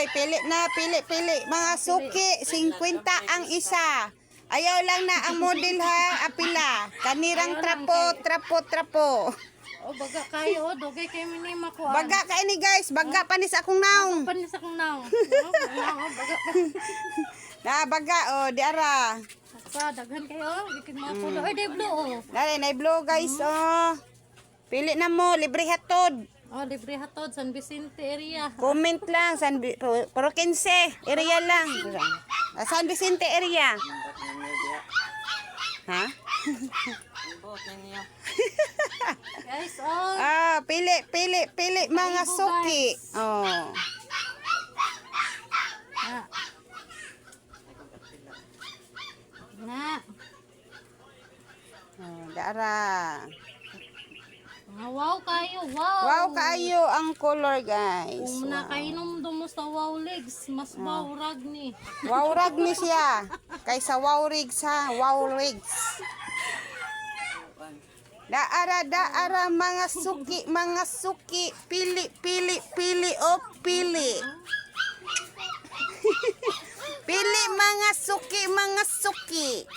Oy, pili na, pili. Mga suki, 50 ang isa. Ayaw lang na ang model ha, apila. Kanirang trapo. Oh, baga kayo, dugay kayo minima ko. Baga ka ini guys, baga panis akong naong. Panis akong naong. Baga pa. Na baga di ara. Sa daghan kayo, bikin mga pulo. Ay, day blue oh. Dali, na blow guys Pili na mo, libre hatod. Oh, libre hatod, San Vicente area. Comment lang, Puro 15, area lang. San Vicente area. Ha? Guys, oh. Pili mga Aibo, suki. guys. Oh. Na. Dara. Wow kayo, wow. Wow kayo ang color guys. Kung nakainom mo sa wow legs, mas wow rag ni. Wow rag ni siya. Kaysa wow rigs ha, wow rigs. Daara mga suki, pili pili. Pili mga suki.